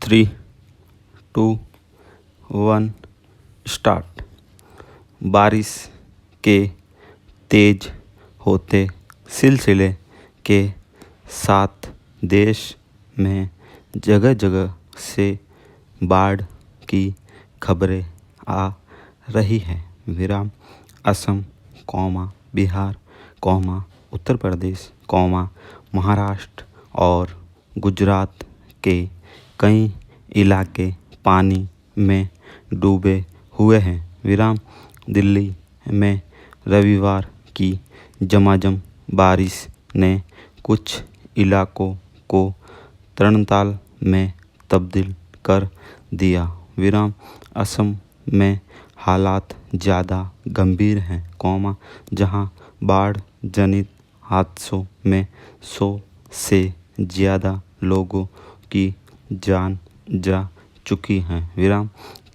3, 2, 1 start. बारिश के तेज होते सिलसिले के साथ देश में जगह जगह से बाढ़ की खबरें आ रही हैं। असम, बिहार, उत्तर प्रदेश, महाराष्ट्र और गुजरात के कई इलाके पानी में डूबे हुए हैं। दिल्ली में रविवार की झमाझम बारिश ने कुछ इलाकों को तरणताल में तब्दील कर दिया। असम में हालात ज़्यादा गंभीर हैं, जहां बाढ़ जनित हादसों में 100 से ज़्यादा लोगों की जान जा चुकी है।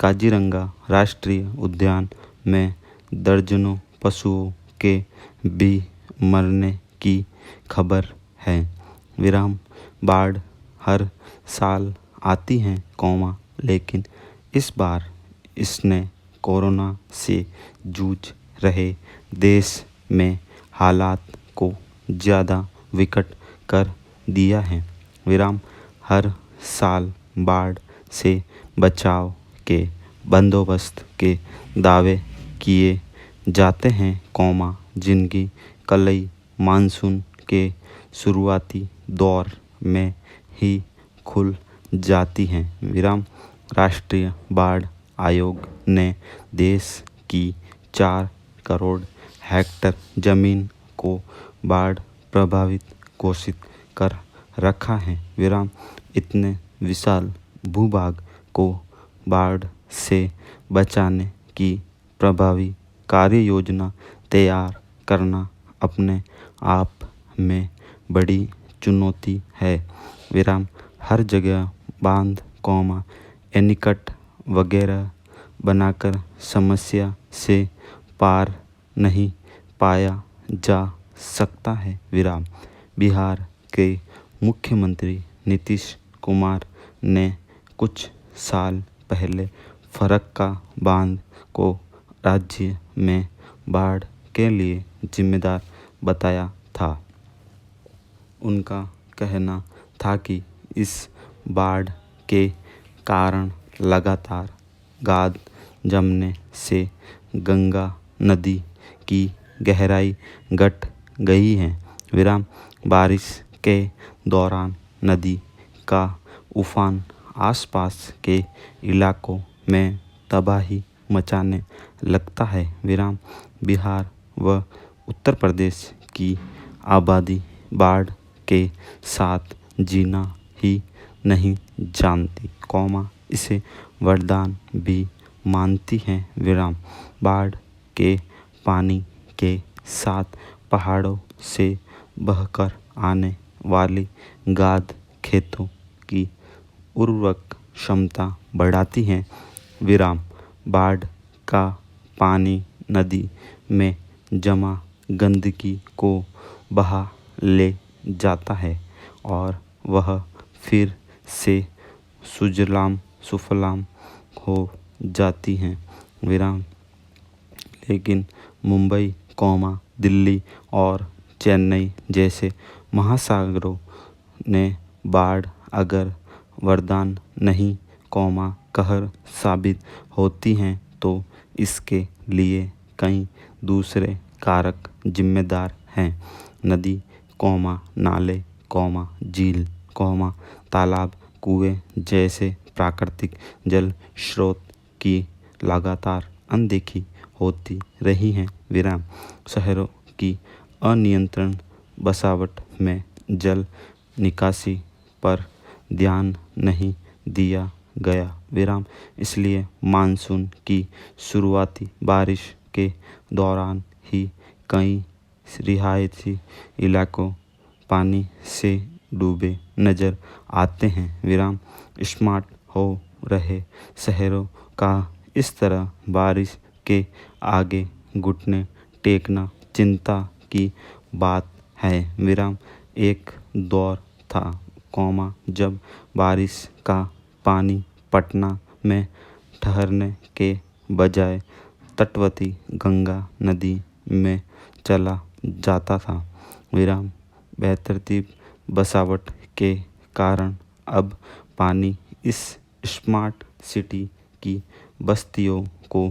काजीरंगा राष्ट्रीय उद्यान में दर्जनों पशुओं के भी मरने की खबर है। बाढ़ हर साल आती है, लेकिन इस बार इसने कोरोना से जूझ रहे देश में हालात को ज़्यादा विकट कर दिया है। हर साल बाढ़ से बचाव के बंदोबस्त के दावे किए जाते हैं, जिनकी कलई मानसून के शुरुआती दौर में ही खुल जाती हैं। राष्ट्रीय बाढ़ आयोग ने देश की 4 करोड़ हेक्टेयर जमीन को बाढ़ प्रभावित घोषित कर रखा है। इतने विशाल भूभाग को बाढ़ से बचाने की प्रभावी कार्य योजना तैयार करना अपने आप में बड़ी चुनौती है। हर जगह बांध, एनीकट वगैरह बनाकर समस्या से पार नहीं पाया जा सकता है। बिहार के मुख्यमंत्री नीतीश कुमार ने कुछ साल पहले फरक्का बांध को राज्य में बाढ़ के लिए जिम्मेदार बताया था। उनका कहना था कि इस बाढ़ के कारण लगातार गाद जमने से गंगा नदी की गहराई घट गई है। बारिश के दौरान नदी का उफान आसपास के इलाकों में तबाही मचाने लगता है। बिहार व उत्तर प्रदेश की आबादी बाढ़ के साथ जीना ही नहीं जानती, इसे वरदान भी मानती है। बाढ़ के पानी के साथ पहाड़ों से बहकर आने वाली गाद खेतों की उर्वरक क्षमता बढ़ाती है। बाढ़ का पानी नदी में जमा गंदगी को बहा ले जाता है और वह फिर से सुजलाम सुफलाम हो जाती है। लेकिन मुंबई, दिल्ली और चेन्नई जैसे महासागरों ने बाढ़ अगर वरदान नहीं, कहर साबित होती हैं, तो इसके लिए कई दूसरे कारक जिम्मेदार हैं। नदी, नाले, झील, तालाब, कुएं जैसे प्राकृतिक जल स्रोत की लगातार अनदेखी होती रही है। शहरों की अनियंत्रित बसावट में जल निकासी पर ध्यान नहीं दिया गया। इसलिए मानसून की शुरुआती बारिश के दौरान ही कई रिहायशी इलाकों पानी से डूबे नजर आते हैं। स्मार्ट हो रहे शहरों का इस तरह बारिश के आगे घुटने टेकना चिंता की बात है। एक दौर था, जब बारिश का पानी पटना में ठहरने के बजाय तटवर्ती गंगा नदी में चला जाता था। विराम बेतरतीब बसावट के कारण अब पानी इस स्मार्ट सिटी की बस्तियों को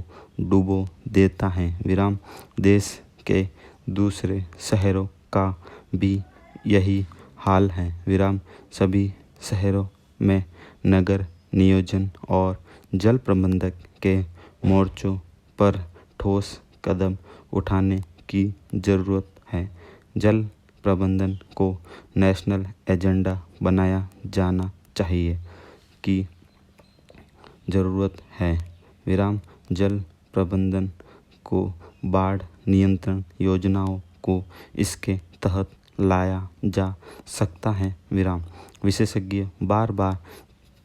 डुबो देता है। विराम देश के दूसरे शहरों का भी यही हाल है। विराम सभी शहरों में नगर नियोजन और जल प्रबंधन के मोर्चों पर ठोस कदम उठाने की ज़रूरत है। जल प्रबंधन को नेशनल एजेंडा बनाया जाना चाहिए की ज़रूरत है। विराम जल प्रबंधन को बाढ़ नियंत्रण योजनाओं को इसके तहत लाया जा सकता है। विराम विशेषज्ञ बार बार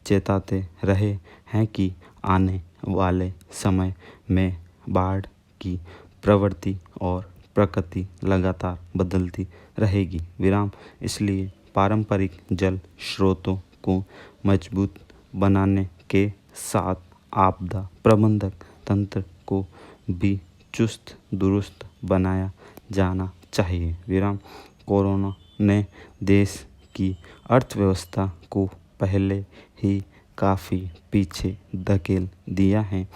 चेताते रहे हैं कि आने वाले समय में बाढ़ की प्रवृत्ति और प्रकृति लगातार बदलती रहेगी। विराम इसलिए पारंपरिक जल स्रोतों को मजबूत बनाने के साथ आपदा प्रबंधन तंत्र को भी चुस्त दुरुस्त बनाया जाना चाहिए। विराम कोरोना ने देश की अर्थव्यवस्था को पहले ही काफ़ी पीछे धकेल दिया है।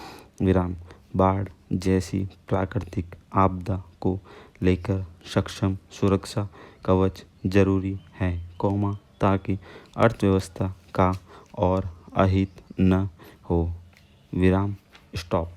विराम बाढ़ जैसी प्राकृतिक आपदा को लेकर सक्षम सुरक्षा कवच जरूरी है, ताकि अर्थव्यवस्था का और अहित न हो। विराम स्टॉप।